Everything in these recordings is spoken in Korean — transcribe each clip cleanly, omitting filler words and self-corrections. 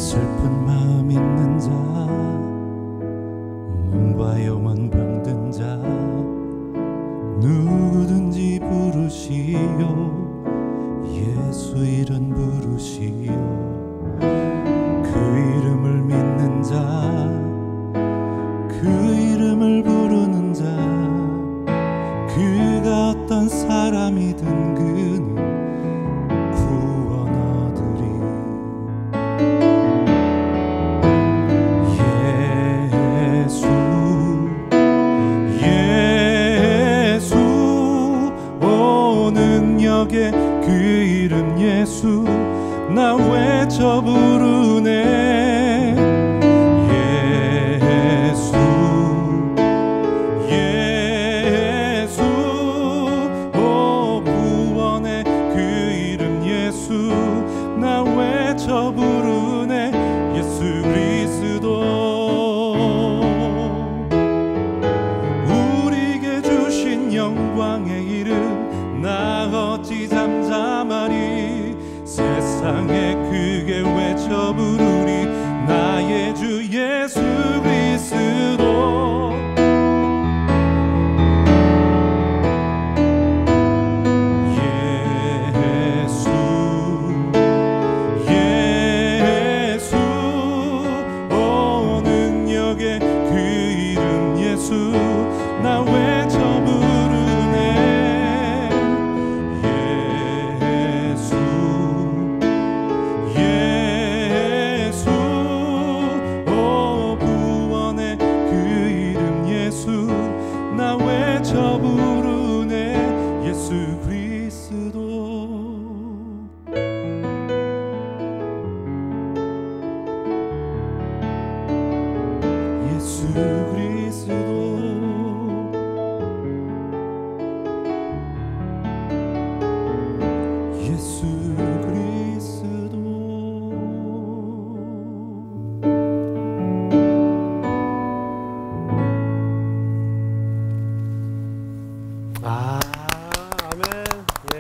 슬픈 마음 있는 자, 몸과 영혼 병든 자, 누구든지 부르시오. 예수 이름 부르시오. 그 이름을 믿는 자, 그 이름을 부르는 자, 그가 어떤 사람이든 그는 구원 얻으리. 예수 오 능력의 그 이름 예수 나 외쳐 부르네. 예수 오 구원의 그 이름 예수 나 외쳐 부르네. 예수 그리스도 우리에게 주신 영광의 이름 나 어찌 잠잠하리. 세상에 크게 외쳐 부르리. 나의 주 예수 그리스도. 예수 오 능력의 그 이름 예수 나 외쳐 부르네. 예수 오 구원의 그 이름 예수 나 외쳐 부르네. 예수 그리스도. 예수 그리스도. 예수 그리스도. 아멘. 예.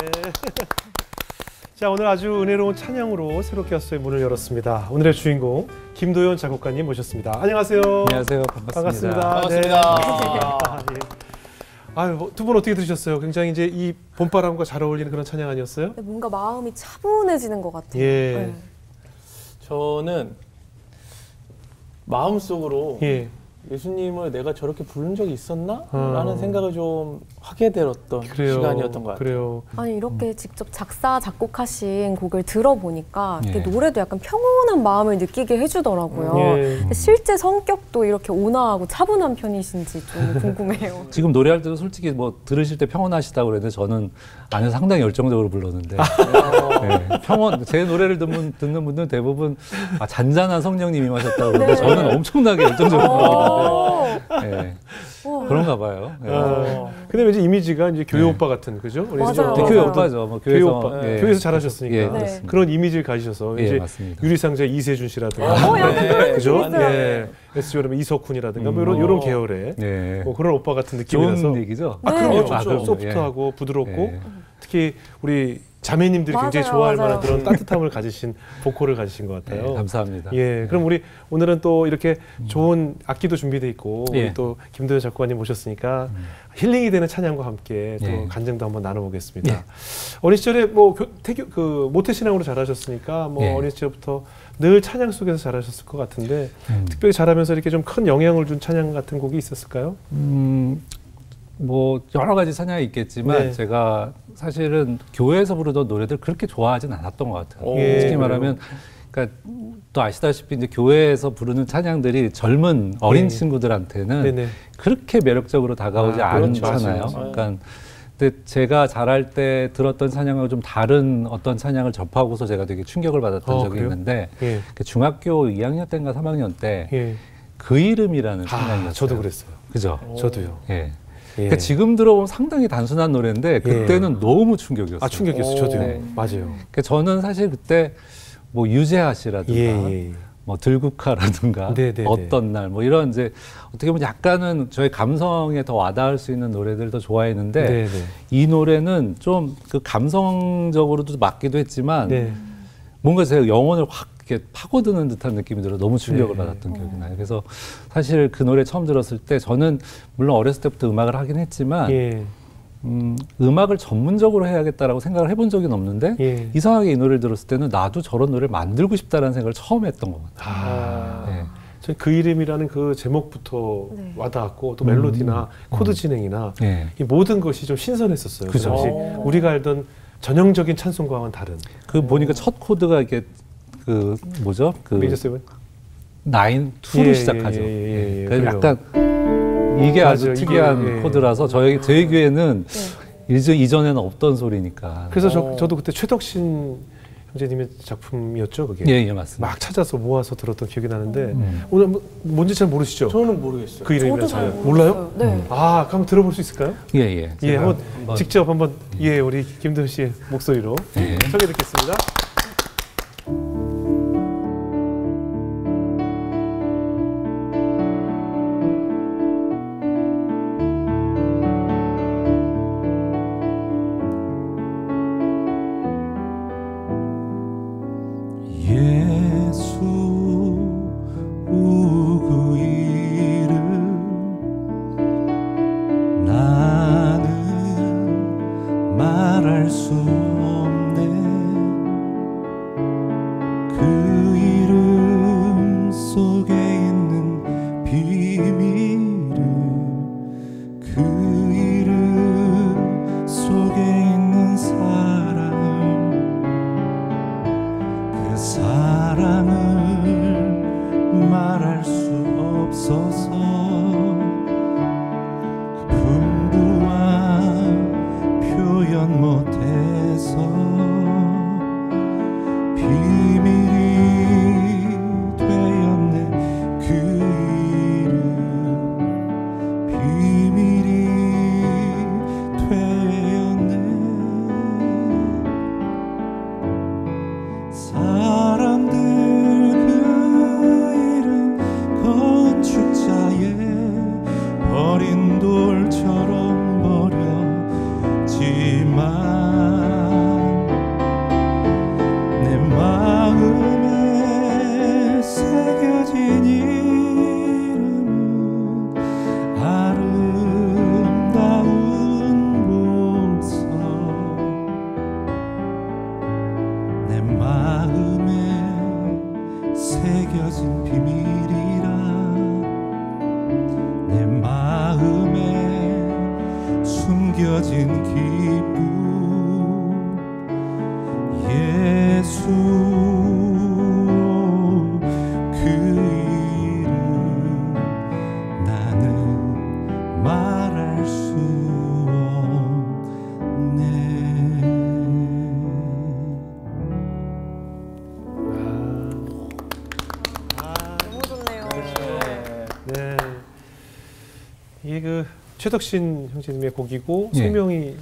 자, 오늘 아주 은혜로운 찬양으로 새롭게 하수의 문을 열었습니다. 오늘의 주인공 김도현 작곡가님 모셨습니다. 안녕하세요. 안녕하세요. 반갑습니다. 반갑습니다. 네. 아유, 두 분 어떻게 들으셨어요? 굉장히 이제 이 봄바람과 잘 어울리는 그런 찬양 아니었어요? 뭔가 마음이 차분해지는 것 같아요. 예. 네. 저는 마음속으로 예. 예수님을 내가 저렇게 부른 적이 있었나? 어. 라는 생각을 좀 하게 되었던 그래요. 시간이었던 것 같아요. 그래요. 아니 이렇게 직접 작사, 작곡하신 곡을 들어보니까 예. 이렇게 노래도 약간 평온한 마음을 느끼게 해주더라고요. 예. 근데 실제 성격도 이렇게 온화하고 차분한 편이신지 좀 궁금해요. 지금 노래할 때도 솔직히 뭐 들으실 때 평온하시다고 그랬는데 저는 안에서 상당히 열정적으로 불렀는데 네, 제 노래를 듣는 분들은 대부분 잔잔한 성령님이 임하셨다고 그러는데 네. 저는 엄청나게 열정적으로 불렀는데 네, 우와. 그런가 봐요. 네. 근데 왠지 이미지가 이제 교회 네. 오빠 같은, 그죠? 우리 맞아요. 진짜 네, 교회 오빠죠. 뭐 교회 교회에서 오빠. 예. 교회에서 잘하셨으니까. 예, 네. 그렇습니다. 그런 이미지를 가지셔서 예, 이제 맞습니다. 유리상자 이세준 씨라든가, 약간 그런 그죠? 느낌이 있어요. 예, SG라면 이석훈이라든가 뭐 이런 계열의 네. 뭐 그런 오빠 같은 느낌이라서. 좋은 얘기죠. 아, 그럼요. 네. 좋죠. 소프트하고 부드럽고 예. 특히 우리 자매님들이 굉장히 맞아요, 좋아할 맞아요. 만한 그런 따뜻함을 가지신 보컬을 가지신 것 같아요. 네, 감사합니다. 예, 그럼 우리 오늘은 또 이렇게 좋은 악기도 준비돼 있고 예. 우리 또 김도현 작곡가님 모셨으니까 힐링이 되는 찬양과 함께 또 예. 간증도 한번 나눠보겠습니다. 예. 어린 시절에 뭐 모태신앙으로 자라셨으니까 뭐 예. 어린 시절부터 늘 찬양 속에서 자라셨을 것 같은데 특별히 자라면서 이렇게 좀 큰 영향을 준 찬양 같은 곡이 있었을까요? 뭐 여러 가지 찬양이 있겠지만 네. 제가 사실은 교회에서 부르던 노래들 그렇게 좋아하진 않았던 것 같아요. 예, 솔직히 말하면 그러니까 또 아시다시피 이제 교회에서 부르는 찬양들이 젊은 어린 네. 친구들한테는 네네. 그렇게 매력적으로 다가오지 그렇죠. 않잖아요. 맞아요. 그러니까 근데 제가 자랄 때 들었던 찬양하고 좀 다른 어떤 찬양을 접하고서 제가 되게 충격을 받았던 적이 그래요? 있는데 예. 그 중학교 2학년 때인가 3학년 때 그 예. 이름이라는 찬양이었어요. 저도 그랬어요. 그죠? 저도요. 예. 예. 그러니까 지금 들어보면 상당히 단순한 노래인데 그때는 너무 충격이었어요. 아, 충격이었어요. 저도요. 네. 맞아요. 그러니까 저는 사실 그때 뭐 유재하 씨라든가 예. 뭐 들국화라든가 네네네. 어떤 날 뭐 이런 이제 어떻게 보면 약간은 저의 감성에 더 와닿을 수 있는 노래들도 좋아했는데 네네. 이 노래는 좀 그 감성적으로도 맞기도 했지만 네. 뭔가 제 영혼을 확 이렇게 파고드는 듯한 느낌이 들어 너무 충격을 받았던 기억이 나요. 그래서 사실 그 노래 처음 들었을 때 저는 물론 어렸을 때부터 음악을 하긴 했지만 음악을 전문적으로 해야겠다라고 생각을 해본 적은 없는데 이상하게 이 노래를 들었을 때는 나도 저런 노래를 만들고 싶다라는 생각을 처음 했던 것 같아요. 저는 그 이름이라는 그 제목부터 와닿았고 또 멜로디나 코드 진행이나 이 모든 것이 좀 신선했었어요. 그죠. 그 당시 우리가 알던 전형적인 찬송가와는 다른. 그 보니까 첫 코드가 이게 그 뭐죠? 그 메이저 세븐? 9-2로 시작하죠. 그래서 약간 이게 아주 맞아요. 특이한 이게, 코드라서 저희 귀에는 이전에는 없던 소리니까. 그래서 저도 그때 최덕신 형제님의 작품이었죠, 그게. 예, 맞습니다. 막 찾아서 모아서 들었던 기억이 나는데 오늘 뭔지 잘 모르시죠? 저는 모르겠어요. 그 이름이 저도 잘 몰라요? 모르겠어요. 네. 아, 그럼 들어볼 수 있을까요? 예. 예, 한번 직접 한번 우리 김도현 씨의 목소리로 소개해 듣겠습니다. 예수 그 이름 나는 말할 수 없네 그 이름 속에 있는 비밀을 그 이름 속에 있는 사랑 그 사랑을 말할 수 없어서 그 풍부한 표현 못해서 비밀이 되었네 그 이름 비밀이 되었네 사람들 그 이름 건축자의 버린 돌처럼 버려지만 내 마음에 새겨진 이름은 아름다운 보석 내 마음에 새겨진 비밀이라 내 마음에 숨겨진 기쁨 예수 그 이름 나는 말할 수 없네 너무 좋네요. 네. 이게 그 최덕신 형제님의 곡이고 예. 송명희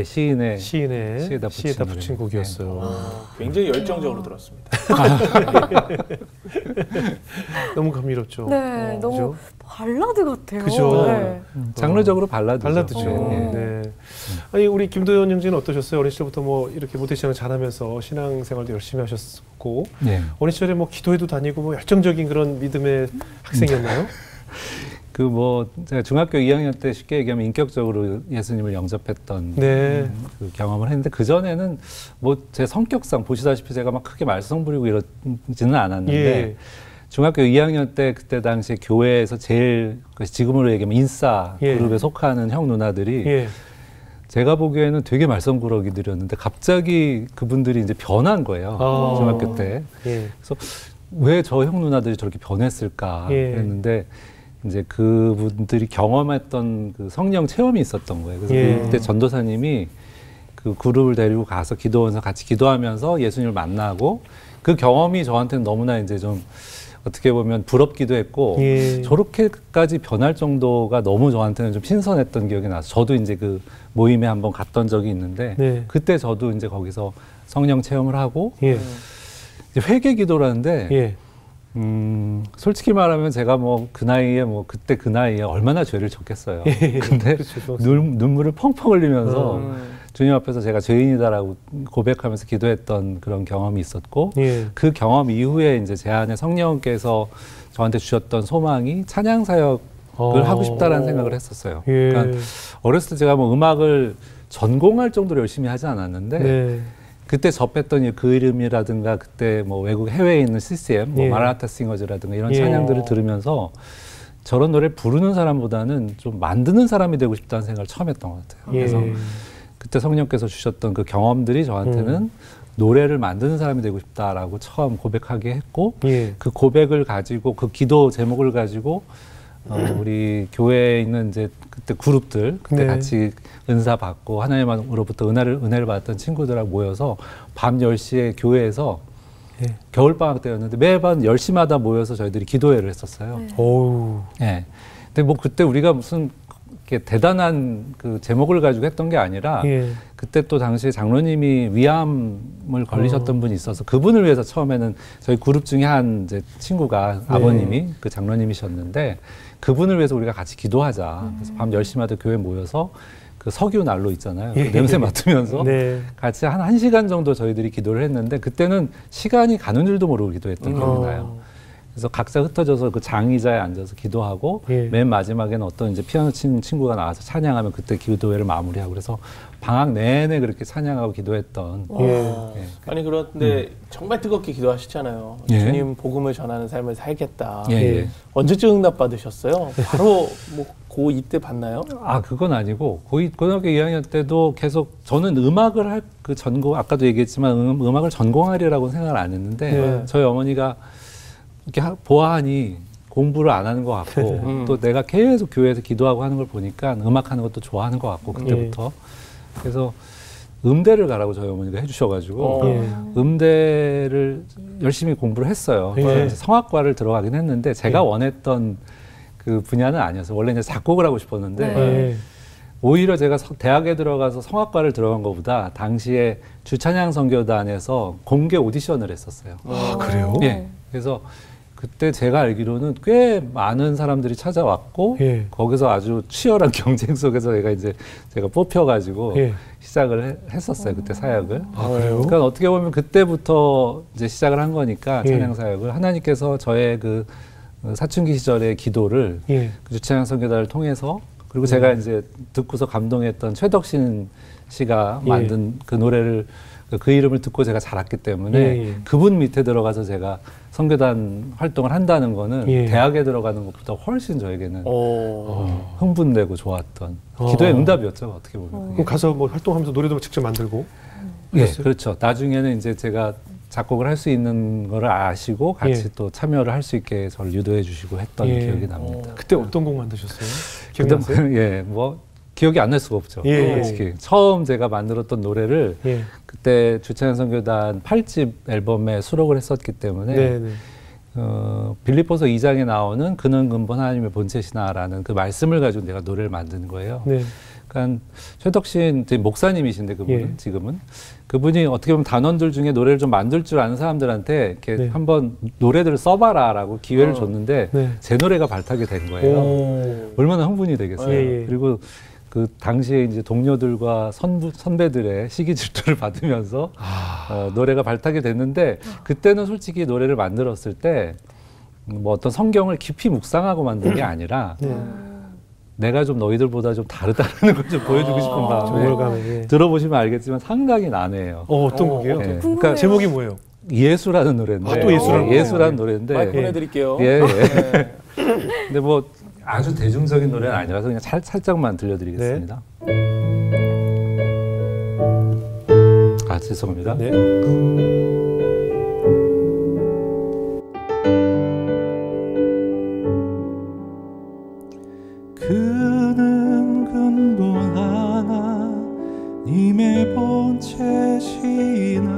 시인의 시인의 시에다 시에다 붙인 붙인 곡이었어요. 굉장히 열정적으로 들었습니다. 너무 감미롭죠. 네, 너무 그죠? 발라드 같아요. 그죠. 네. 장르적으로 발라드죠. 발라드죠. 예. 네. 아니 우리 김도현 형제는 어떠셨어요? 어린 시절부터 뭐 이렇게 모태신앙 잘하면서 신앙생활도 열심히 하셨고 예. 어린 시절에 뭐 기도회도 다니고 뭐 열정적인 그런 믿음의 학생이었나요? 그 뭐 제가 중학교 2학년 때 쉽게 얘기하면 인격적으로 예수님을 영접했던 네. 그 경험을 했는데 그 전에는 뭐 제 성격상 보시다시피 제가 막 크게 말썽 부리고 이러지는 않았는데 예. 중학교 2학년 때 그때 당시에 교회에서 제일 지금으로 얘기하면 인싸 예. 그룹에 속하는 형 누나들이 예. 제가 보기에는 되게 말썽꾸러기들이었는데 갑자기 그분들이 이제 변한 거예요. 아. 중학교 때. 예. 그래서 왜 저 형 누나들이 저렇게 변했을까 예. 했는데 이제 그분들이 경험했던 그 성령 체험이 있었던 거예요. 그래서 예. 그때 전도사님이 그 그룹을 데리고 가서 기도원에서 같이 기도하면서 예수님을 만나고 그 경험이 저한테는 너무나 이제 좀 어떻게 보면 부럽기도 했고 예. 저렇게까지 변할 정도가 너무 저한테는 좀 신선했던 기억이 나서 저도 이제 그 모임에 한번 갔던 적이 있는데 네. 그때 저도 이제 거기서 성령 체험을 하고 예. 이제 회개 기도라는데 예. 솔직히 말하면 제가 뭐 그 나이에 뭐 그때 그 나이에 얼마나 죄를 졌겠어요. 예. 근데 그렇죠. 눈물을 펑펑 흘리면서 주님 앞에서 제가 죄인이다라고 고백하면서 기도했던 그런 경험이 있었고 예. 그 경험 이후에 이제 제 안에 성령께서 저한테 주셨던 소망이 찬양 사역을 하고 싶다라는 생각을 했었어요. 예. 그러니까 어렸을 때 제가 뭐 음악을 전공할 정도로 열심히 하지 않았는데 네. 그때 접했던 그 이름이라든가 그때 뭐 외국 해외에 있는 CCM, 뭐 예. 마라나타 싱어즈라든가 이런 예. 찬양들을 들으면서 저런 노래를 부르는 사람보다는 좀 만드는 사람이 되고 싶다는 생각을 처음 했던 것 같아요. 예. 그래서 그때 성령께서 주셨던 그 경험들이 저한테는 노래를 만드는 사람이 되고 싶다라고 처음 고백하게 했고 예. 그 고백을 가지고 그 기도 제목을 가지고 우리 교회에 있는 이제 그때 그룹들 그때 네. 같이 은사 받고 하나님으로부터 은혜를 받았던 친구들하고 모여서 밤 10시에 교회에서 예. 겨울방학 때였는데 매번 10시마다 모여서 저희들이 기도회를 했었어요. 오우. 예. 근데 뭐 그때 우리가 무슨 이렇게 대단한 그 제목을 가지고 했던 게 아니라 예. 그때 또 당시에 장로님이 위암을 걸리셨던 분이 있어서 그분을 위해서 처음에는 저희 그룹 중에 한 이제 친구가 아버님이 그 장로님이셨는데 그분을 위해서 우리가 같이 기도하자. 그래서 밤 10시마다 교회 모여서 그 석유 난로 있잖아요. 그 냄새 맡으면서 네. 같이 한 1시간 정도 저희들이 기도를 했는데 그때는 시간이 가는 줄도 모르고 기도했던 기억이 나요. 그래서 각자 흩어져서 그 장의자에 앉아서 기도하고 예. 맨 마지막에는 어떤 이제 피아노 치는 친구가 나와서 찬양하면 그때 기도회를 마무리하고 그래서 방학 내내 그렇게 찬양하고 기도했던 예. 예. 아니 그런데 정말 뜨겁게 기도하시잖아요. 예. 주님 복음을 전하는 삶을 살겠다. 예, 예. 언제쯤 응답 받으셨어요? 바로 뭐 고2 때 받나요? 아, 그건 아니고 고등학교 2학년 때도 계속 저는 음악을 할 그 전공 아까도 얘기했지만 음악을 전공하리라고 생각을 안 했는데 네. 저희 어머니가 이렇게 보아하니 공부를 안 하는 것 같고 또 내가 계속 교회에서 기도하고 하는 걸 보니까 음악하는 것도 좋아하는 것 같고 그때부터 그래서 음대를 가라고 저희 어머니가 해주셔가지고 예. 음대를 열심히 공부를 했어요. 예. 이제 성악과를 들어가긴 했는데 제가 원했던 그 분야는 아니었어요. 원래 이제 작곡을 하고 싶었는데 예. 오히려 제가 대학에 들어가서 성악과를 들어간 것보다 당시에 주찬양 선교단에서 공개 오디션을 했었어요. 아, 그래요? 예. 그래서 그때 제가 알기로는 꽤 많은 사람들이 찾아왔고 예. 거기서 아주 치열한 경쟁 속에서 제가 뽑혀가지고 예. 시작을 했었어요. 그때 사역을. 아, 그래요? 그러니까 어떻게 보면 그때부터 이제 시작을 한 거니까 예. 찬양 사역을 하나님께서 저의 그 사춘기 시절의 기도를 예. 그 주찬양 선교단을 통해서 그리고 제가 이제 듣고서 감동했던 최덕신 씨가 예. 만든 그 노래를 그 이름을 듣고 제가 자랐기 때문에 예. 그분 밑에 들어가서 제가 선교단 활동을 한다는 거는 예. 대학에 들어가는 것보다 훨씬 저에게는 흥분되고 좋았던 어. 기도의 응답이었죠. 어떻게 보면. 그럼 가서 뭐 활동하면서 노래도 직접 만들고. 예, 그랬어요? 그렇죠. 나중에는 이제 제가 작곡을 할 수 있는 거를 아시고 같이 예. 또 참여를 할 수 있게 저를 유도해 주시고 했던 예. 기억이 납니다. 그때 어떤 곡 만드셨어요? 기억나세요? 예, 뭐 기억이 안 날 수가 없죠. 예. 솔직히 처음 제가 만들었던 노래를 예. 그때 주찬양 선교단 8집 앨범에 수록을 했었기 때문에 네, 네. 빌립보서 2장에 나오는 그는 근본 하나님의 본체시나라는 그 말씀을 가지고 내가 노래를 만드는 거예요. 네. 그러니까 최덕신 목사님이신데 그분은 예. 지금은 그분이 어떻게 보면 단원들 중에 노래를 좀 만들 줄 아는 사람들한테 이렇게 네. 한번 노래들을 써봐라라고 기회를 줬는데 네. 제 노래가 발탁이 된 거예요. 오. 얼마나 흥분이 되겠어요. 예, 예. 그리고 그 당시에 이제 동료들과 선배들의 시기 질투를 받으면서 노래가 발탁이 됐는데 그때는 솔직히 노래를 만들었을 때 뭐 어떤 성경을 깊이 묵상하고 만든 게 아니라 네. 내가 좀 너희들보다 좀 다르다는 걸 좀 보여주고 싶은 마음에 정월감에. 예. 들어보시면 알겠지만 상당히 난해해요. 어떤 곡이에요? 예. 그러니까 제목이 뭐예요? 예수라는 노래인데 아, 또 예수라는 예수라는 노래인데 마이크 보내드릴게요. 예, 예. 네. 근데 뭐 아주 대중적인 노래는 아니라서 그냥 살짝만 들려드리겠습니다. 아 죄송합니다. 네. 그는 근본 하나님의 본체시나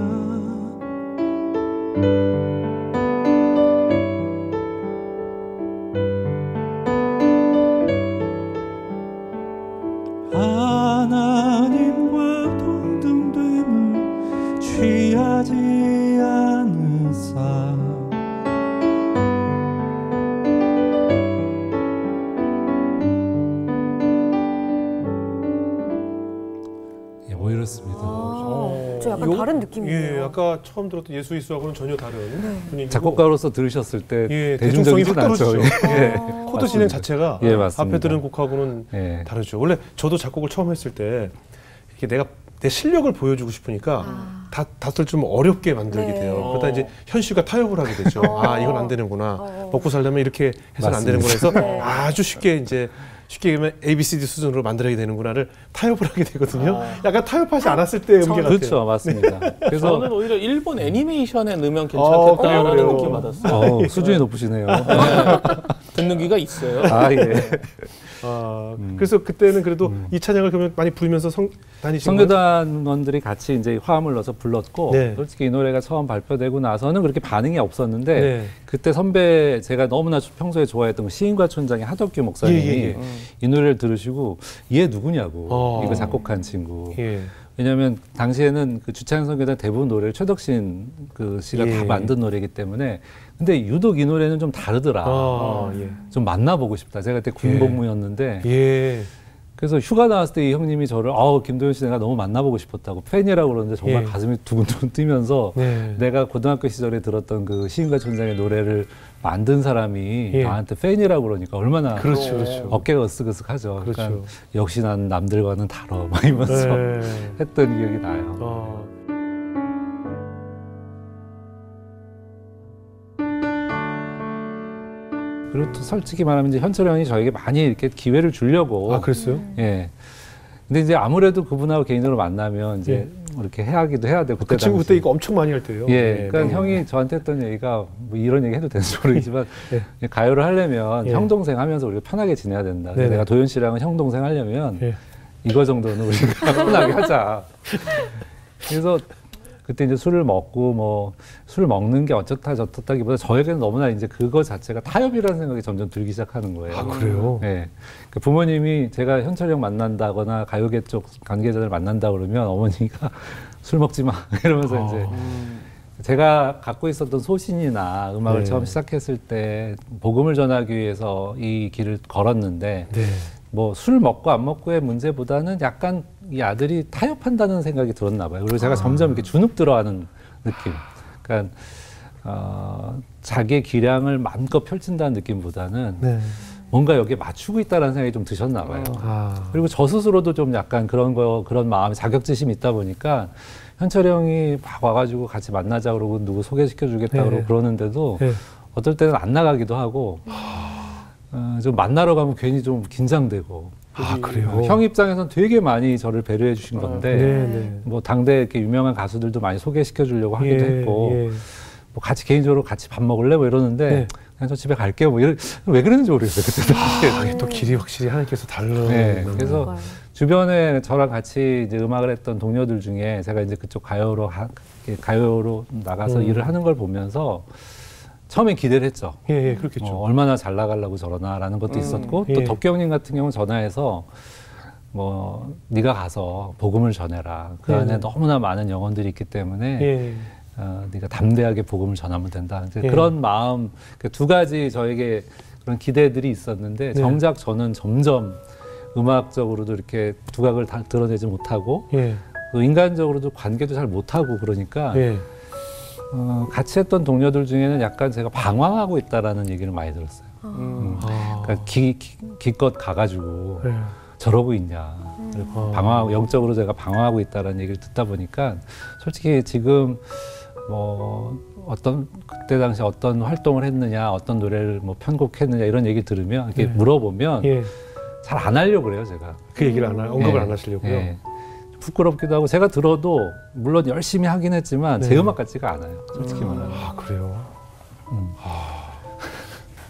하나님과 동등됨을 취하지 않으사 느낌이에요. 예, 아까 처음 들었던 예수이수하고는 전혀 다른 분위기고. 작곡가로서 들으셨을 때 예, 대중성이 확 떨어지죠. 예. 코드 진행 자체가 예, 맞습니다. 앞에 들은 곡하고는 예. 다르죠. 원래 저도 작곡을 처음 했을 때 이렇게 내가 내 실력을 보여주고 싶으니까 닷을 좀 어렵게 만들게 네. 돼요. 그러다 이제 현실과 타협을 하게 되죠. 아, 이건 안 되는구나. 먹고 살려면 이렇게 해서는 안 되는구나 해서 네. 아주 쉽게 얘기하면 ABCD 수준으로 만들어야 되는구나를 타협을 하게 되거든요. 약간 타협하지 않았을 때의 음계 같아요. 그렇죠, 맞습니다. 그래서 저는 오히려 일본 애니메이션에 넣으면 괜찮겠다라는 그래요? 느낌 받았어요. 수준이 높으시네요. 네. 듣는 귀가 있어요. 아, 예. 그래서 그때는 그래도 이 찬양을 그러면 많이 부르면서 다니신 거예요? 성교단원들이 같이 이제 화음을 넣어서 불렀고, 네. 솔직히 이 노래가 처음 발표되고 나서는 그렇게 반응이 없었는데, 네. 그때 선배, 제가 너무나 평소에 좋아했던 시인과 촌장의 하덕규 목사님이 예. 이 노래를 들으시고, 얘 누구냐고, 어. 이거 작곡한 친구. 예. 왜냐하면 당시에는 그 주차장 성교단 대부분 노래를 최덕신 그 씨가 예. 다 만든 노래이기 때문에, 근데 유독 이 노래는 좀 다르더라. 예. 좀 만나보고 싶다. 제가 그때 군복무였는데, 예. 그래서 휴가 나왔을 때 이 형님이 저를 김도현 씨 내가 너무 만나보고 싶었다고 팬이라고 그러는데 정말 예. 가슴이 두근두근 뛰면서 네. 내가 고등학교 시절에 들었던 그 시인과 촌장의 노래를 만든 사람이 예. 나한테 팬이라고 그러니까 얼마나 그렇죠, 그렇죠. 어깨가 으쓱으쓱하죠. 그렇죠. 그러니까 역시 난 남들과는 다르 막 이러면서 네. 했던 기억이 나요. 그리고 또 솔직히 말하면 이제 현철 형이 저에게 많이 이렇게 기회를 주려고. 아, 그랬어요? 예. 근데 이제 아무래도 그분하고 개인적으로 만나면 이제 이렇게 해야기도 해야 되고. 그 친구 그때 이거 엄청 많이 할 때요. 예. 그러니까 형이 저한테 했던 얘기가 뭐 이런 얘기 해도 되는지 모르겠지만 예. 가요를 하려면 예. 형 동생 하면서 우리가 편하게 지내야 된다. 네네. 내가 도현 씨랑은 형 동생 하려면 예. 이거 정도는 우리가 편하게 하자. 그래서 그때 이제 술을 먹고 뭐 술 먹는 게 어쩌다 저쩌다기보다 저에게는 너무나 이제 그거 자체가 타협이라는 생각이 점점 들기 시작하는 거예요. 아, 그래요? 네. 그 부모님이 제가 현철이 형 만난다거나 가요계 쪽 관계자들 만난다 그러면 어머니가 술 먹지 마 이러면서 이제 제가 갖고 있었던 소신이나 음악을 네. 처음 시작했을 때 복음을 전하기 위해서 이 길을 걸었는데 네. 뭐 술 먹고 안 먹고의 문제보다는 약간 이 아들이 타협한다는 생각이 들었나 봐요. 그리고 제가 점점 이렇게 주눅 들어하는 느낌. 그러니까 자기의 기량을 마음껏 펼친다는 느낌보다는 네. 뭔가 여기에 맞추고 있다는 생각이 좀 드셨나 봐요. 아. 그리고 저 스스로도 좀 약간 그런 마음에 자격지심이 있다 보니까 현철이 형이 막 와가지고 같이 만나자 그러고 누구 소개시켜주겠다 그러고 그러는데도 네. 어떨 때는 안 나가기도 하고 좀 만나러 가면 괜히 좀 긴장되고. 아, 그래요? 형 입장에서는 되게 많이 저를 배려해 주신 건데 네. 뭐 당대 이렇게 유명한 가수들도 많이 소개시켜 주려고 하기도 했고 뭐 같이 개인적으로 같이 밥 먹을래 뭐 이러는데 네. 그냥 저 집에 갈게요 뭐 왜 그랬는지 모르겠어요 그때 당시에. 또 길이 확실히 하나님께서 달라. 네, 그래서 그러니까요. 주변에 저랑 같이 이제 음악을 했던 동료들 중에 제가 이제 그쪽 가요로 나가서 일을 하는 걸 보면서 처음에 기대를 했죠. 예, 그렇겠죠. 얼마나 잘 나가려고 저러나라는 것도 있었고 또 예. 덕기 형님 같은 경우는 전화해서 뭐 네가 가서 복음을 전해라. 그 안에 너무나 많은 영혼들이 있기 때문에 예. 네가 담대하게 복음을 전하면 된다. 이제 예. 그런 마음, 그 두 가지 저에게 그런 기대들이 있었는데 정작 저는 점점 음악적으로도 이렇게 두각을 다 드러내지 못하고 예. 또 인간적으로도 관계도 잘 못하고 그러니까 예. 같이 했던 동료들 중에는 약간 제가 방황하고 있다라는 얘기를 많이 들었어요. 아. 그러니까 기껏 가가지고 예. 저러고 있냐. 그리고 방황하고 영적으로 제가 방황하고 있다라는 얘기를 듣다 보니까 솔직히 지금 뭐 그때 당시 어떤 활동을 했느냐, 어떤 노래를 뭐 편곡했느냐 이런 얘기 들으면 이렇게 물어보면 예. 잘 안 하려고 그래요, 제가. 그 얘기를 언급을 안 하시려고요. 예. 부끄럽기도 하고 제가 들어도 물론 열심히 하긴 했지만 제 음악 같지가 않아요, 솔직히 말하면. 아, 그래요?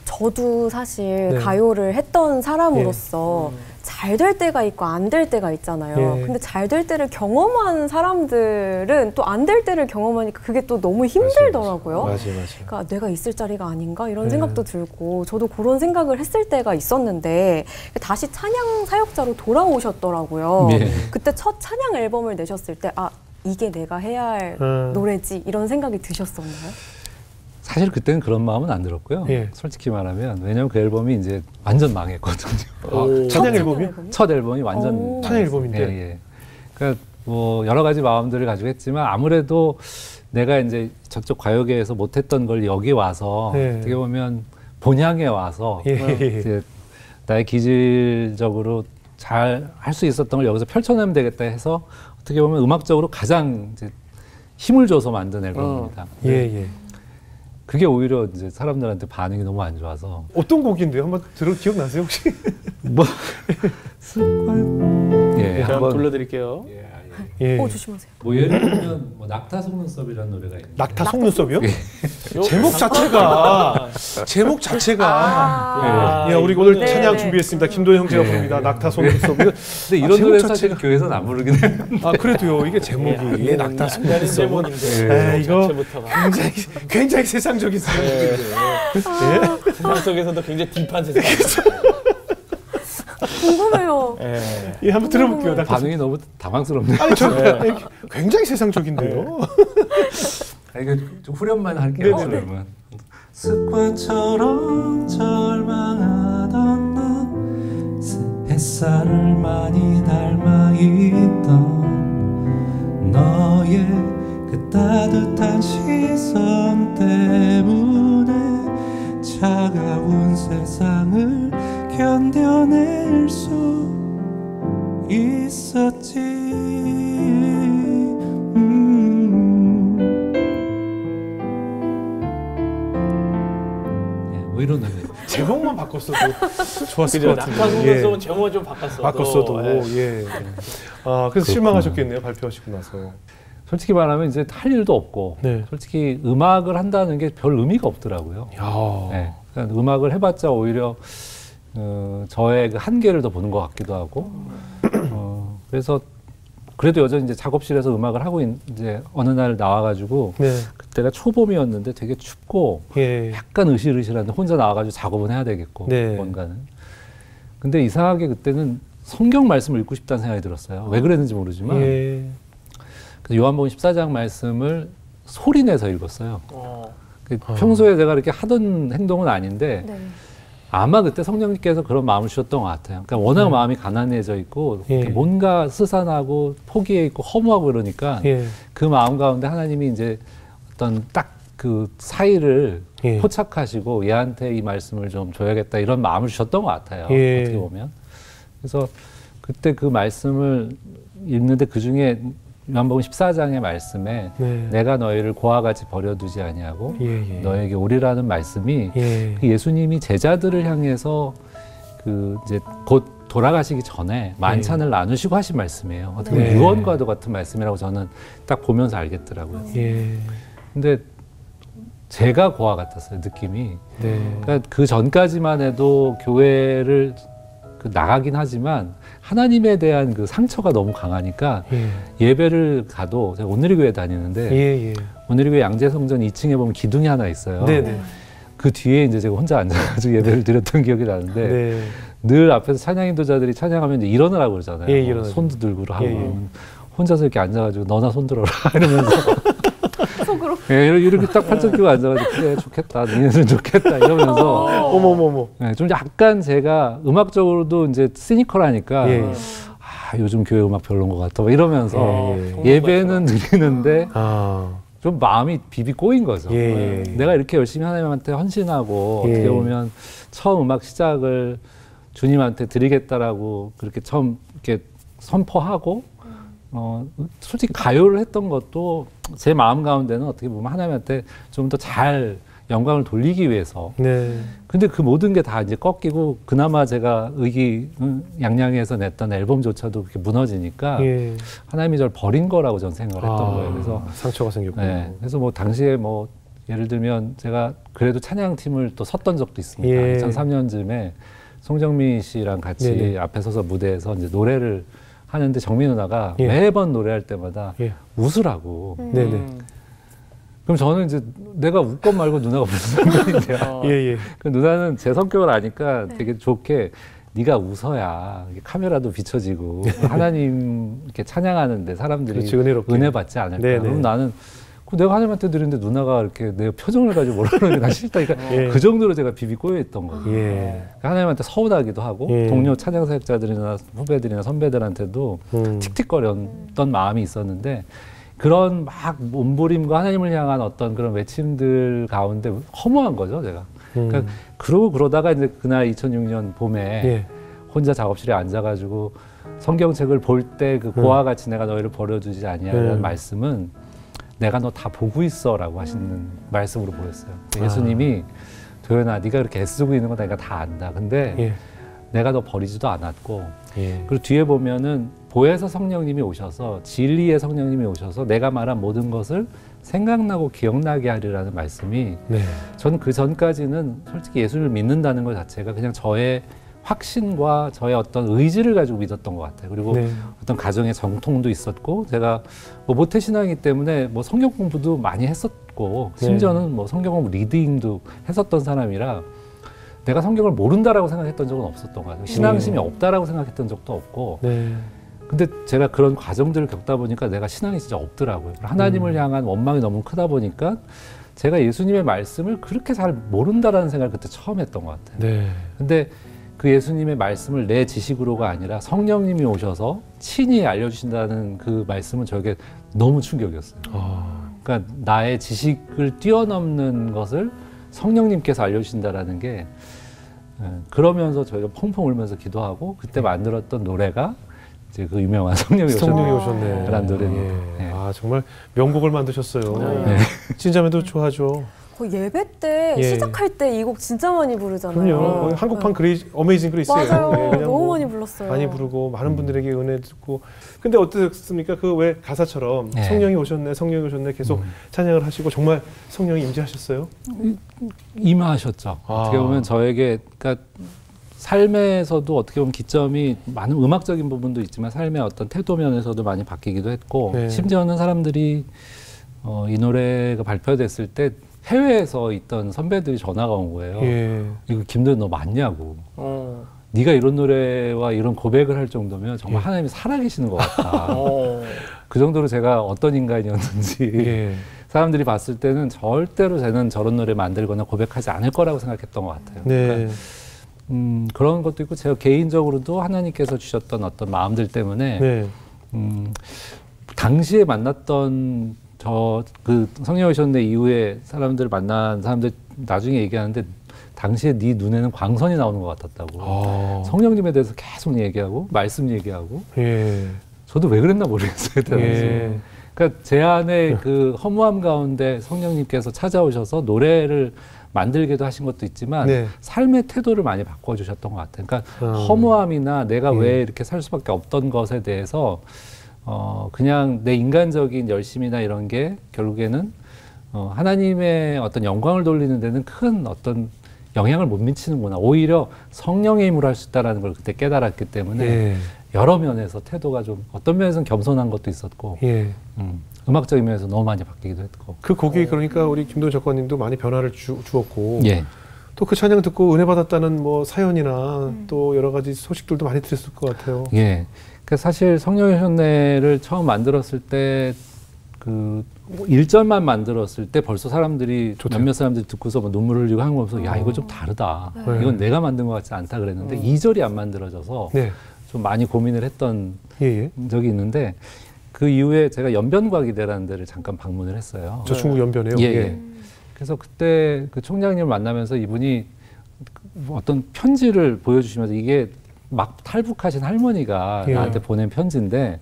저도 사실 네. 가요를 했던 사람으로서 잘 될 때가 있고 안 될 때가 있잖아요. 예. 근데 잘 될 때를 경험한 사람들은 또 안 될 때를 경험하니까 그게 또 너무 힘들더라고요. 맞아요. 그러니까 내가 있을 자리가 아닌가 이런 네. 생각도 들고 저도 그런 생각을 했을 때가 있었는데 다시 찬양 사역자로 돌아오셨더라고요. 예. 그때 첫 찬양 앨범을 내셨을 때 이게 내가 해야 할 노래지 이런 생각이 드셨었나요? 사실 그때는 그런 마음은 안 들었고요. 예. 솔직히 말하면 왜냐면 그 앨범이 이제 완전 망했거든요. 찬양 앨범이요? 첫 앨범이 완전 찬양 앨범인데? 예. 그러니까 뭐 여러 가지 마음들을 가지고 했지만 아무래도 내가 이제 저쪽 가요계에서 못했던 걸 여기 와서 네. 어떻게 보면 본향에 와서 이제 나의 기질적으로 잘 할 수 있었던 걸 여기서 펼쳐내면 되겠다 해서 어떻게 보면 음악적으로 가장 이제 힘을 줘서 만든 앨범입니다. 예. 그게 오히려 이제 사람들한테 반응이 너무 안 좋아서. 어떤 곡인데요? 한번 기억나세요 혹시? 뭐 예, 제가 한번 불러드릴게요. 예. 조심하세요. 뭐 예를 들면 뭐 낙타 속눈썹이라는 노래가 있는데 낙타 속눈썹이요? 요- 제목 자체가 아. 예, 우리 오늘 네, 찬양 네. 준비했습니다. 김도현 형제가 네. 부릅니다. 낙타 속눈썹. 근데 이런 제목 노래 사실 자체가- 교회에서는 안 부르긴 해요. 아 그래도요. 이게 제목이 낙타 안다는 속눈썹은 제목인데 이거 자체부터가 굉장히 세상적인 네. 제목인데. 세상 속에서도 굉장히 딥한 세상. 궁금해요. 예. 예, 한번 들어볼게요. 낙타 반응이 너무 당황스럽네요. 아니 저 굉장히 세상적인데요. 이거 좀 후렴만 할게요. 네네네. 그러면 습관처럼 절망하던 너 햇살을 많이 닮아 있던 너의 그 따뜻한 시선 때문에 차가운 세상을 견뎌낼 수 있었지. 뭐 이런 노래. 제목만 바꿨어도 좋았을 그죠. 것 같은데. 낙타 속눈썹은 제목을 좀 바꿨어도. 예. 아 그래서 실망하셨겠네요. 발표하시고 나서. 솔직히 말하면 이제 할 일도 없고 네. 솔직히 음악을 한다는 게 별 의미가 없더라고요. 야. 네. 그러니까 음악을 해봤자 오히려 저의 그 한계를 더 보는 것 같기도 하고 그래서 그래도 여전히 이제 작업실에서 음악을 하고 이제 어느 날 나와가지고 네. 그때가 초봄이었는데 되게 춥고 예. 약간 으실으실한데 혼자 나와가지고 작업은 해야 되겠고 네. 뭔가는. 근데 이상하게 그때는 성경 말씀을 읽고 싶다는 생각이 들었어요. 왜 그랬는지 모르지만 예. 그래서 요한복음 14장 말씀을 소리내서 읽었어요. 어. 평소에 제가 이렇게 하던 행동은 아닌데 네. 아마 그때 성령님께서 그런 마음을 주셨던 것 같아요. 그러니까 워낙 마음이 가난해져 있고 예. 뭔가 스산하고 포기해 있고 허무하고 그러니까 예. 그 마음 가운데 하나님이 이제 어떤 딱 그 사이를 예. 포착하시고 얘한테 이 말씀을 좀 줘야겠다 이런 마음을 주셨던 것 같아요. 예. 어떻게 보면. 그래서 그때 그 말씀을 읽는데 그중에 요한복음 14장의 말씀에 네. 내가 너희를 고와 같이 버려두지 아니하고 예. 너에게 오리라는 말씀이 예. 그 예수님이 제자들을 향해서 그 이제 곧 돌아가시기 전에 만찬을 나누시고 하신 말씀이에요. 어떻게 보면 네. 유언과도 같은 말씀이라고 저는 딱 보면서 알겠더라고요. 예. 근데 제가 고아 같았어요, 느낌이. 네. 그러니까 그 전까지만 해도 교회를 나가긴 하지만 하나님에 대한 그 상처가 너무 강하니까 예. 예배를 가도 제가 온누리교회 다니는데 예. 온누리교회 양재성전 2층에 보면 기둥이 하나 있어요. 네네. 그 뒤에 이제 제가 혼자 앉아가지고 예배를 드렸던 기억이 나는데 네. 늘 앞에서 찬양 인도자들이 찬양하면 이제 일어나라고 그러잖아요. 예, 뭐 일어나죠. 손도 들고 하고 예. 혼자서 이렇게 앉아가지고 너나 손 들어라 이러면서 속으로. 예, 이렇게 딱 팔짱 끼고 앉아가지고 그래 좋겠다 니네는 좋겠다 이러면서 어머머머. 예, 좀 약간 제가 음악적으로도 이제 시니컬하니까 예. 아 요즘 교회 음악 별론 것 같아 막 이러면서 예. 예배는 드리는데 아. 좀 마음이 비비 꼬인 거죠. 예. 내가 이렇게 열심히 하나님한테 헌신하고 예. 어떻게 보면 처음 음악 시작을 주님한테 드리겠다라고 그렇게 처음 이렇게 선포하고 솔직히 가요를 했던 것도 제 마음 가운데는 어떻게 보면 하나님한테 좀 더 잘 영광을 돌리기 위해서. 네. 근데 그 모든 게 다 이제 꺾이고 그나마 제가 양양에서 냈던 앨범조차도 그렇게 무너지니까 예. 하나님이 저를 버린 거라고 저는 생각을 했던 거예요. 그래서 상처가 생겼군요. 네. 그래서 뭐 당시에 뭐 예를 들면 제가 그래도 찬양팀을 또 섰던 적도 있습니다. 예. 2003년쯤에 송정민 씨랑 같이 네네. 앞에 서서 무대에서 이제 노래를 하는데 정민 누나가 예. 매번 노래할 때마다 예. 웃으라고. 네네. 그럼 저는 이제 내가 웃건 말고 누나가 무슨 상관인데요. 예. 그 누나는 제 성격을 아니까 되게 좋게 네가 웃어야 이게 카메라도 비춰지고 하나님 이렇게 찬양하는데 사람들이 그렇지, 은혜롭게. 은혜 받지 않을까. 네네. 그럼 나는 내가 하나님한테 드리는데 누나가 이렇게 내 표정을 가지고 뭐라 그러는 게 난 싫다. 그러니까 예. 그 정도로 제가 비비 꼬여있던 거예요. 예. 하나님한테 서운하기도 하고 예. 동료 찬양 사역자들이나 후배들이나 선배들한테도 틱틱거렸던 마음이 있었는데 그런 막 몸부림과 하나님을 향한 어떤 그런 외침들 가운데 허무한 거죠, 제가. 그러니까 그러다가 이제 그날 2006년 봄에 예. 혼자 작업실에 앉아가지고 성경책을 볼 때 그 고와 같이 내가 너희를 버려두지 아니하라는 말씀은 내가 너 다 보고 있어라고 하시는 말씀으로 보였어요. 예수님이 도연아, 네가 그렇게 애쓰고 있는 거 내가 다 안다. 근데 예. 내가 너 버리지도 않았고 예. 그리고 뒤에 보면은 보혜사 성령님이 오셔서 진리의 성령님이 오셔서 내가 말한 모든 것을 생각나고 기억나게 하리라는 말씀이 네. 저는 그 전까지는 솔직히 예수를 믿는다는 것 자체가 그냥 저의 확신과 저의 어떤 의지를 가지고 믿었던 것 같아요. 그리고 네. 어떤 가정의 정통도 있었고 제가 뭐 모태신앙이기 때문에 뭐 성경 공부도 많이 했었고 심지어는 뭐 성경 공부 리딩도 했었던 사람이라 내가 성경을 모른다라고 생각했던 적은 없었던 것 같아요. 신앙심이 없다라고 생각했던 적도 없고 네. 근데 제가 그런 과정들을 겪다 보니까 내가 신앙이 진짜 없더라고요. 하나님을 향한 원망이 너무 크다 보니까 제가 예수님의 말씀을 그렇게 잘 모른다라는 생각을 그때 처음 했던 것 같아요. 네. 근데 그 예수님의 말씀을 내 지식으로가 아니라 성령님이 오셔서 친히 알려주신다는 그 말씀은 저에게 너무 충격이었어요. 그러니까 나의 지식을 뛰어넘는 것을 성령님께서 알려주신다라는 게 그러면서 저희가 펑펑 울면서 기도하고 그때 만들었던 노래가 이제 그 유명한 성령이 오셨네 라는 노래입니다. 예. 네. 아, 정말 명곡을 만드셨어요. 네. 진자매도 좋아하죠. 그 예배 때 예. 시작할 때 이 곡 진짜 많이 부르잖아요. 그럼요. 한국판 어메이징 그레이스예요. 맞아요. 예, 그냥 너무 뭐 많이 불렀어요. 많이 부르고 많은 분들에게 은혜 듣고. 근데 어떻습니까? 그 왜 가사처럼 네. 성령이 오셨네 계속 찬양을 하시고 정말 성령이 임재하셨어요? 임하셨죠. 어떻게 보면 저에게 그러니까 삶에서도 어떻게 보면 기점이 많은 음악적인 부분도 있지만 삶의 어떤 태도 면에서도 많이 바뀌기도 했고 네. 심지어는 사람들이 이 노래가 발표됐을 때 해외에서 있던 선배들이 전화가 온 거예요. 예. 이거 김도현 너 맞냐고. 네가 이런 노래와 이런 고백을 할 정도면 정말 하나님이 살아계시는 것 같다. 그 정도로 제가 어떤 인간이었는지 예. 사람들이 봤을 때는 절대로 저는 저런 노래 만들거나 고백하지 않을 거라고 생각했던 것 같아요. 네. 그러니까 그런 것도 있고 제가 개인적으로도 하나님께서 주셨던 어떤 마음들 때문에 네. 당시에 만났던 그 성령 오셨네 이후에 사람들을 만난 사람들 나중에 얘기하는데 당시에 네 눈에는 광선이 나오는 것 같았다고. 성령님에 대해서 계속 얘기하고 말씀 얘기하고. 예. 저도 왜 그랬나 모르겠어요. 예. 그러니까 제 안에 그 허무함 가운데 성령님께서 찾아오셔서 노래를 만들기도 하신 것도 있지만 네. 삶의 태도를 많이 바꿔주셨던 것 같아요. 그러니까 허무함이나 내가 왜 이렇게 살 수밖에 없던 것에 대해서 그냥 내 인간적인 열심이나 이런 게 결국에는 하나님의 어떤 영광을 돌리는 데는 큰 어떤 영향을 못 미치는구나. 오히려 성령의 힘으로 할 수 있다는 걸 그때 깨달았기 때문에 예. 여러 면에서 태도가 좀 어떤 면에서는 겸손한 것도 있었고 예. 음악적인 면에서 너무 많이 바뀌기도 했고. 그 곡이 그러니까 우리 김도현 작가님도 많이 변화를 주었고 예. 또 그 찬양 듣고 은혜 받았다는 뭐 사연이나 또 여러 가지 소식들도 많이 들었을 것 같아요. 예. 그 사실 성령의 현례를 처음 만들었을 때 그 1절만 만들었을 때 벌써 사람들이 몇몇 사람들이 듣고서 뭐 눈물을 흘리고 한 거 보면서 야 이거 좀 다르다. 네. 이건 내가 만든 것 같지 않다 그랬는데 2절이 안 만들어져서 네. 좀 많이 고민을 했던 예. 적이 있는데 그 이후에 제가 연변과기대라는 데를 잠깐 방문을 했어요. 저 중국 연변에요. 예, 예. 그래서 그때 그 총장님을 만나면서 이분이 어떤 편지를 보여주시면서 이게 막 탈북하신 할머니가 예. 나한테 보낸 편지인데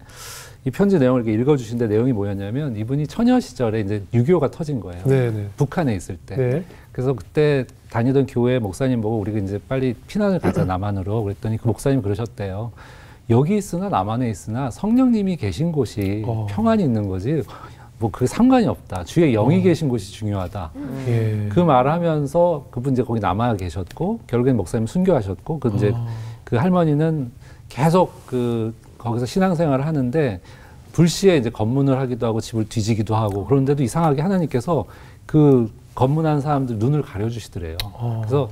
이 편지 내용을 이렇게 읽어주신데 내용이 뭐였냐면 이분이 처녀 시절에 이제 6.25가 터진 거예요. 네네. 북한에 있을 때. 네. 그래서 그때 다니던 교회 목사님 보고 우리가 이제 빨리 피난을 가자 남한으로 그랬더니 그 목사님 그러셨대요. 여기 있으나 남한에 있으나 성령님이 계신 곳이 평안이 있는 거지 뭐 그 상관이 없다. 주의 영이 계신 곳이 중요하다. 예. 그 말을 하면서 그분 이제 거기 남아 계셨고 결국엔 목사님 순교하셨고 그 이제 그 할머니는 계속 거기서 신앙생활을 하는데 불시에 이제 검문을 하기도 하고 집을 뒤지기도 하고 그런데도 이상하게 하나님께서 그 검문한 사람들 눈을 가려주시더래요. 그래서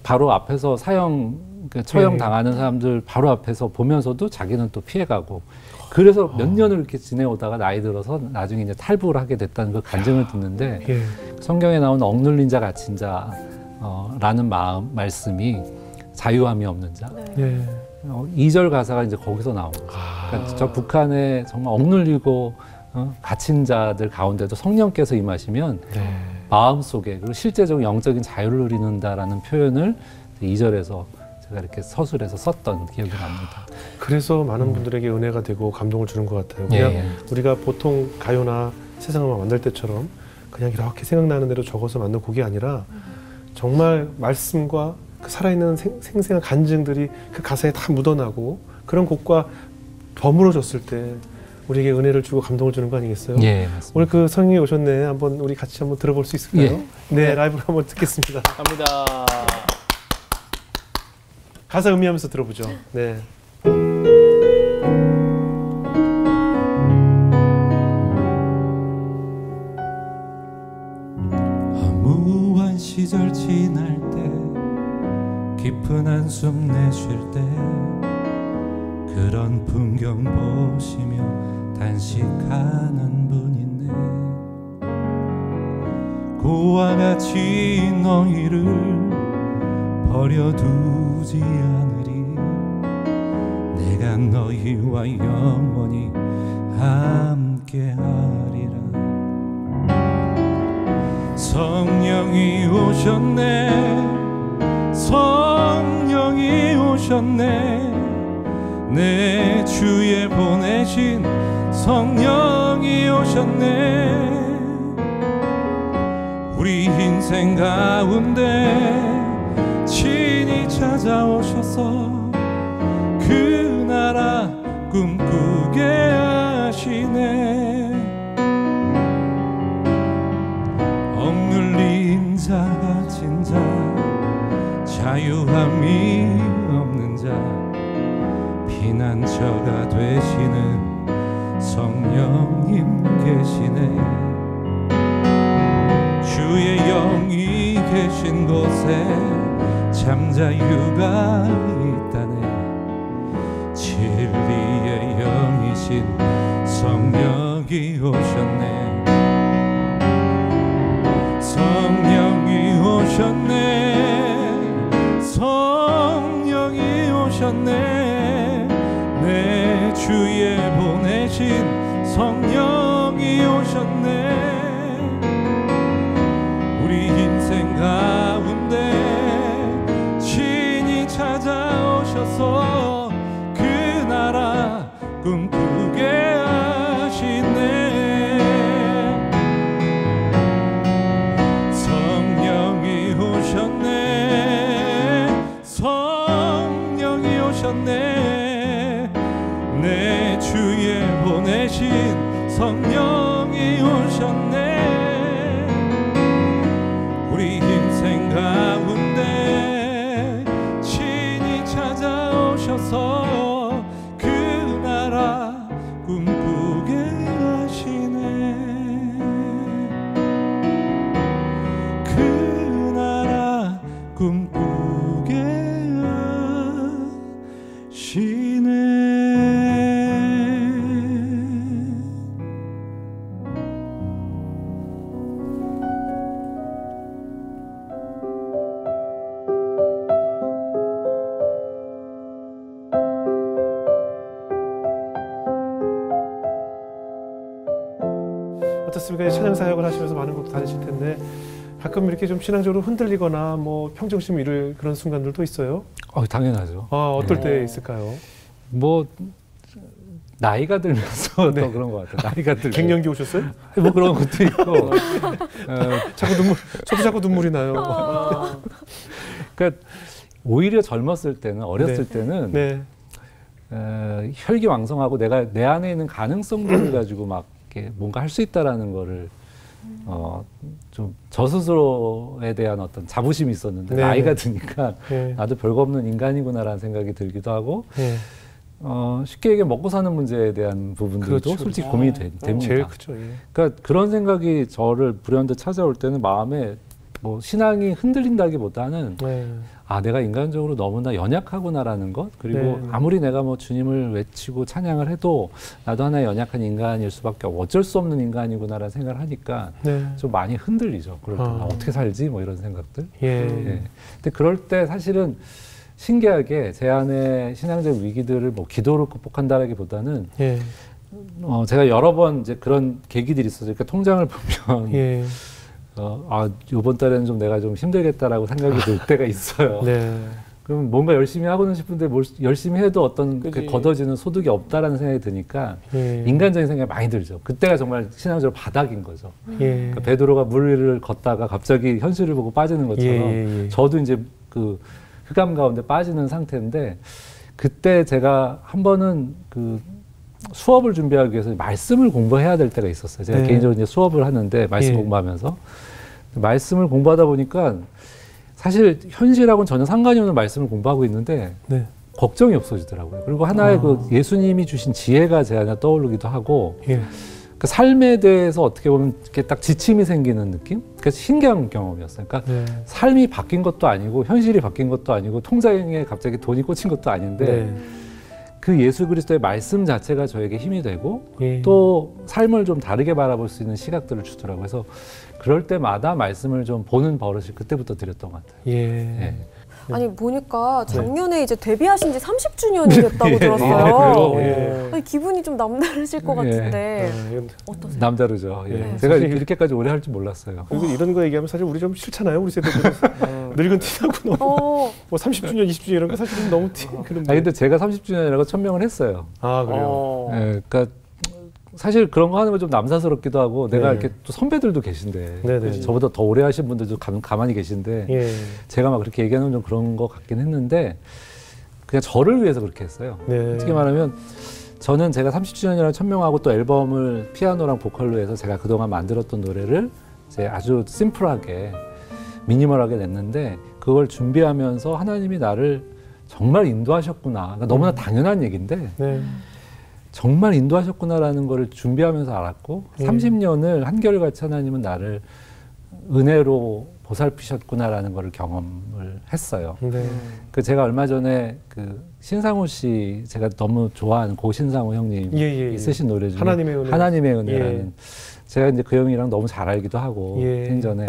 바로 앞에서 사형 그 처형 당하는 사람들 바로 앞에서 보면서도 자기는 또 피해가고 그래서 몇 년을 이렇게 지내오다가 나이 들어서 나중에 이제 탈북을 하게 됐다는 그 간증을 듣는데 성경에 나오는 억눌린 자 갇힌 자라는 말씀이 자유함이 없는 자. 2절 가사가 이제 거기서 나온 거죠. 그러니까 저 북한에 정말 억눌리고 갇힌 자들 가운데도 성령께서 임하시면 마음속에 그리고 실제적인 영적인 자유를 누리는다라는 표현을 2절에서 제가 이렇게 서술해서 썼던 기억이 납니다. 그래서 많은 분들에게 은혜가 되고 감동을 주는 것 같아요. 그냥 우리가 보통 가요나 세상음악 만들 때처럼 그냥 이렇게 생각나는 대로 적어서 만든 곡이 아니라 정말 말씀과 그 살아있는 생생한 간증들이 그 가사에 다 묻어나고 그런 곡과 버무러졌을 때 우리에게 은혜를 주고 감동을 주는 거 아니겠어요? 맞습니다. 오늘 그 성령이 오셨네. 한번 우리 같이 한번 들어볼 수 있을까요? 네, 라이브로 한번 듣겠습니다. 갑니다. 가사 음미하면서 들어보죠. 네. 허무한 시절 지날 때 깊은 한숨 내쉴 때 그런 풍경 보시며 단식하는 분 있네. 고와 같이 너희를 버려두지 않으리. 내가 너희와 영원히 함께하리라. 성령이 오셨네. 성령이 오셨네. 내 주에 보내신 성령이 오셨네. 우리 인생 가운데 친히 찾아오셔서 그 나라 꿈꾸게 하시네. 억눌린 자 갇힌 자 자유함이 없는 자 피난처가 되시는 성령님 계시네. 주의 영이 계신 곳에 잠자유가 있다네. 진리의 영이신 성령이 오셨네. 성령이 오셨네. 성령이 오셨네. 내 주에 보내신 성령이 오셨네. 우리 인생 가운데 친히 찾아오셔서 그 나라 꿈꾸게 하시네. 성령이 오셨네. 성령이 오셨네. 내 주에 보내신 성령이 오셨네. 우리 인생 가운데 친히 찾아오셔서 그 나라 꿈꾸게 하시네. 그 나라 꿈꾸게 하시네. 어떻습니까? 찬양 사역을 하시면서 많은 곳 다니실 텐데 가끔 이렇게 좀 신앙적으로 흔들리거나 뭐 평정심 잃을 그런 순간들도 있어요? 당연하죠. 어떨 때 있을까요? 뭐 나이가 들면서 더 그런 것 같아요. 나이가 들면 갱년기 오셨어요? 뭐 그런 것도 있고. 저도 자꾸 눈물이 나요. 그러니까 오히려 젊었을 때는 어렸을 때는 혈기왕성하고 내가 내 안에 있는 가능성들을 가지고 막 이렇게 뭔가 할 수 있다라는 거를 좀 저 스스로에 대한 어떤 자부심이 있었는데 나이가 드니까 나도 별거 없는 인간이구나라는 생각이 들기도 하고 쉽게 얘기해 먹고 사는 문제에 대한 부분들도 솔직히 고민이 됩니다. 제일 크죠. 그러니까 그런 생각이 저를 불현듯 찾아올 때는 마음에 뭐 신앙이 흔들린다기보다는 내가 인간적으로 너무나 연약하구나라는 것, 그리고 아무리 내가 뭐 주님을 외치고 찬양을 해도 나도 하나의 연약한 인간일 수밖에 없고 어쩔 수 없는 인간이구나라는 생각을 하니까 좀 많이 흔들리죠. 그럴 때 어떻게 살지? 뭐 이런 생각들. 근데 그럴 때 사실은 신기하게 제 안에 신앙적 위기들을 뭐 기도로 극복한다라기보다는 제가 여러 번 이제 그런 계기들이 있었어요. 그러니까 통장을 보면 이번 달에는 좀 내가 좀 힘들겠다라고 생각이 들 때가 있어요. 그럼 뭔가 열심히 하고는 싶은데 뭘 열심히 해도 어떤 걷어지는 소득이 없다라는 생각이 드니까 인간적인 생각이 많이 들죠. 그때가 정말 신앙적으로 바닥인 거죠. 그러니까 베드로가 물 위를 걷다가 갑자기 현실을 보고 빠지는 것처럼 저도 이제 그 흑암 가운데 빠지는 상태인데 그때 제가 한 번은 그 수업을 준비하기 위해서 말씀을 공부해야 될 때가 있었어요. 제가 개인적으로 이제 수업을 하는데 말씀 공부하면서 말씀을 공부하다 보니까 사실 현실하고는 전혀 상관이 없는 말씀을 공부하고 있는데 걱정이 없어지더라고요. 그리고 하나의 그 예수님이 주신 지혜가 제 안에 떠오르기도 하고 그 삶에 대해서 어떻게 보면 이렇게 딱 지침이 생기는 느낌? 그래서 신기한 경험이었어요. 그러니까 삶이 바뀐 것도 아니고 현실이 바뀐 것도 아니고 통장에 갑자기 돈이 꽂힌 것도 아닌데 그 예수 그리스도의 말씀 자체가 저에게 힘이 되고 또 삶을 좀 다르게 바라볼 수 있는 시각들을 주더라고요. 그래서 그럴 때마다 말씀을 좀 보는 버릇이 그때부터 들였던 것 같아요. 아니 보니까 작년에 이제 데뷔하신 지 30주년이 됐다고 들었어요. 아니, 기분이 좀 남다르실 것 같은데 어떠세요? 남다르죠. 제가 이렇게까지 오래 할 줄 몰랐어요. 그리고 이런 거 얘기하면 사실 우리 좀 싫잖아요. 우리 세대들은 늙은 티나고 너무 뭐 30주년, 20주년 이런 거 사실은 너무 티. 근데 제가 30주년이라고 천명을 했어요. 그래요? 그러니까 사실 그런 거 하는 거 좀 남사스럽기도 하고 내가 이렇게 또 선배들도 계신데 저보다 더 오래 하신 분들도 가만히 계신데 제가 막 그렇게 얘기하는 건 좀 그런 거 같긴 했는데 그냥 저를 위해서 그렇게 했어요. 솔직히 말하면 저는 제가 30주년이라는 천명하고 또 앨범을 피아노랑 보컬로 해서 제가 그동안 만들었던 노래를 이제 아주 심플하게 미니멀하게 냈는데 그걸 준비하면서 하나님이 나를 정말 인도하셨구나. 그러니까 너무나 당연한 얘기인데 정말 인도하셨구나라는 걸 준비하면서 알았고 30년을 한결같이 하나님은 나를 은혜로 보살피셨구나라는 걸 경험을 했어요. 그 제가 얼마 전에 그 신상호 씨 제가 너무 좋아하는 고 신상호 형님이 쓰신 노래 중에 하나님의 은혜라는 제가 이제 그 형이랑 너무 잘 알기도 하고 생전에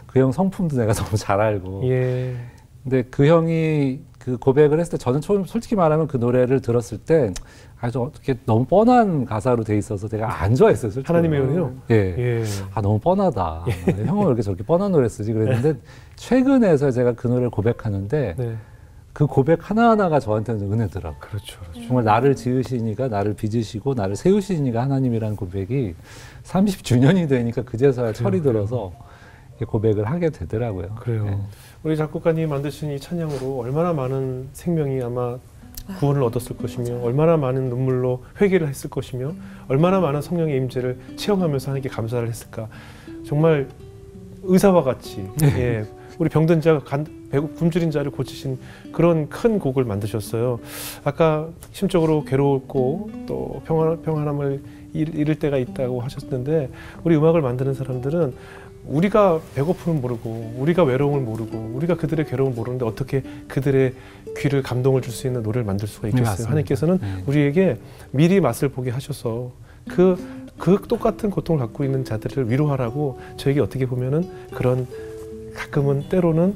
그 형 성품도 내가 너무 잘 알고 근데 그 형이 그 고백을 했을 때 저는 처음 솔직히 말하면 그 노래를 들었을 때 아주 어떻게 너무 뻔한 가사로 돼 있어서 제가 안 좋아했어요. 솔직히. 하나님의 은혜요? 너무 뻔하다. 형은 왜 이렇게 저렇게 뻔한 노래 쓰지? 그랬는데 최근에서 제가 그 노래를 고백하는데 그 고백 하나하나가 저한테는 은혜더라고요. 그렇죠. 정말 나를 지으시니까 나를 빚으시고 나를 세우시니까 하나님이라는 고백이 30주년이 되니까 그제서야 철이 들어서 고백을 하게 되더라고요. 그래요. 우리 작곡가님이 만드신 이 찬양으로 얼마나 많은 생명이 아마 구원을 얻었을 것이며 얼마나 많은 눈물로 회개를 했을 것이며 얼마나 많은 성령의 임재를 체험하면서 하나님께 감사를 했을까. 정말 의사와 같이 우리 병든 자, 굶주린 자를 고치신 그런 큰 곡을 만드셨어요. 아까 심적으로 괴로웠고 또 평안함을 잃을 때가 있다고 하셨는데 우리 음악을 만드는 사람들은 우리가 배고픔을 모르고 우리가 외로움을 모르고 우리가 그들의 괴로움을 모르는데 어떻게 그들의 귀를 감동을 줄 수 있는 노래를 만들 수가 있겠어요. 하나님께서는 우리에게 미리 맛을 보게 하셔서 그 똑같은 고통을 갖고 있는 자들을 위로하라고 저에게 어떻게 보면은 그런 가끔은 때로는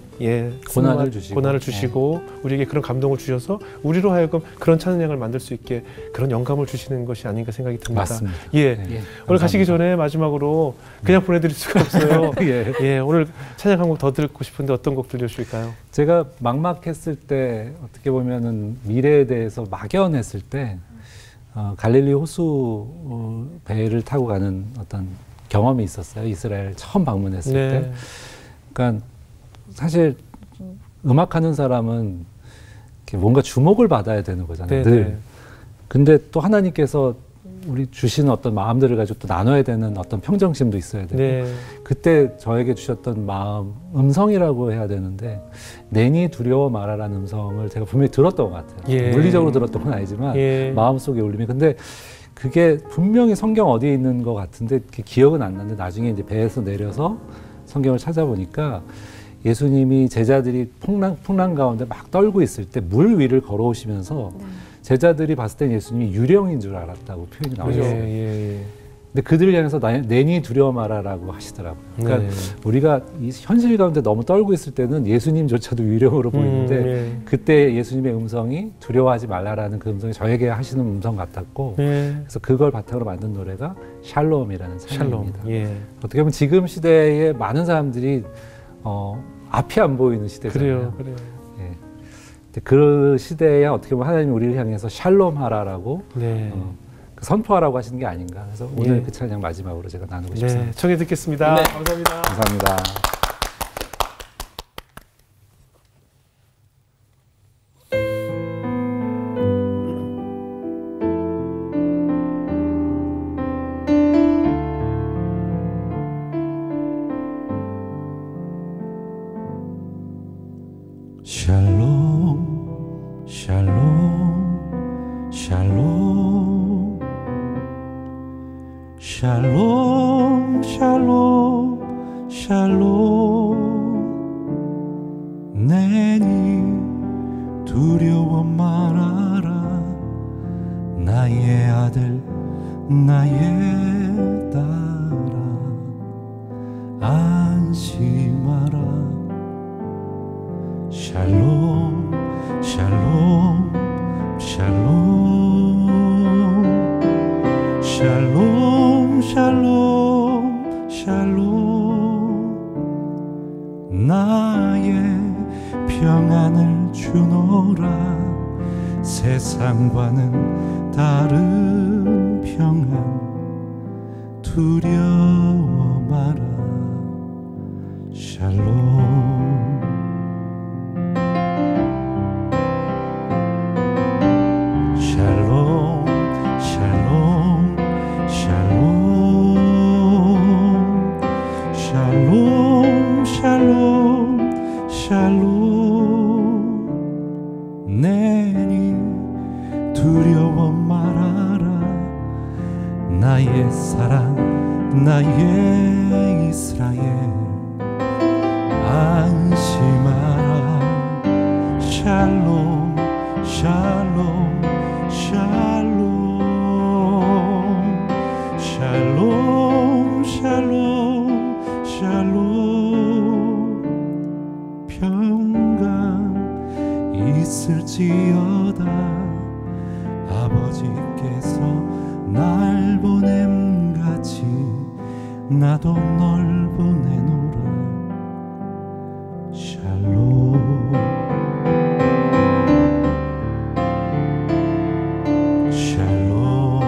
고난을 주시고 우리에게 그런 감동을 주셔서 우리로 하여금 그런 찬양을 만들 수 있게 그런 영감을 주시는 것이 아닌가 생각이 듭니다. 맞습니다. 오늘 가시기 전에 마지막으로 그냥 보내드릴 수가 없어요. 오늘 찬양 한 곡 더 듣고 싶은데 어떤 곡 들려주실까요? 제가 막막했을 때 어떻게 보면은 미래에 대해서 막연했을 때 갈릴리 호수 배를 타고 가는 어떤 경험이 있었어요. 이스라엘 처음 방문했을 때. 그러니까 사실 음악하는 사람은 뭔가 주목을 받아야 되는 거잖아요. 늘. 근데 또 하나님께서 우리 주시는 어떤 마음들을 가지고 또 나눠야 되는 어떤 평정심도 있어야 되고 그때 저에게 주셨던 마음, 음성이라고 해야 되는데 내니 두려워 말아라는 음성을 제가 분명히 들었던 것 같아요. 물리적으로 들었던 건 아니지만 마음속에 울림이. 근데 그게 분명히 성경 어디에 있는 것 같은데 기억은 안 나는데 나중에 이제 배에서 내려서 성경을 찾아보니까 예수님이 제자들이 풍랑 가운데 막 떨고 있을 때 물 위를 걸어오시면서 제자들이 봤을 때 예수님이 유령인 줄 알았다고 표현이 나오죠. 근데 그들을 향해서 내니 두려워 마라라고 하시더라고요. 그러니까 우리가 이 현실 가운데 너무 떨고 있을 때는 예수님조차도 유령으로 보이는데 그때 예수님의 음성이 두려워하지 말라라는 그 음성이 저에게 하시는 음성 같았고 그래서 그걸 바탕으로 만든 노래가 샬롬이라는 찬양입니다. 어떻게 보면 지금 시대에 많은 사람들이 앞이 안 보이는 시대잖아요. 그래요. 그 시대에 어떻게 보면 하나님이 우리를 향해서 샬롬하라라고 선포하라고 하시는 게 아닌가. 그래서 오늘 그 찬양 마지막으로 제가 나누고 싶습니다. 청해 듣겠습니다. 감사합니다. 감사합니다. 샬롬 샬롬 샬롬 샬롬 샬롬 샬롬 내니 두려워 말아라 나의 아들 나의 딸아 안심하라 샬롬 샬롬 샬롬 샬롬 샬롬 샬롬 나의 평안을 주노라 세상과는 다른 평안 두려워 마라 샬롬 샬롬 샬롬 샬롬 샬롬 샬롬 내니 두려워 말아라 나의 사랑 나의 이스라엘 안심하라 샬롬 샬롬 샬롬 샬롬 샬롬 샬롬 평강 있을지어다 아버지께서 날 보냄같이 나도 널 보내노라 샬롬 샬롬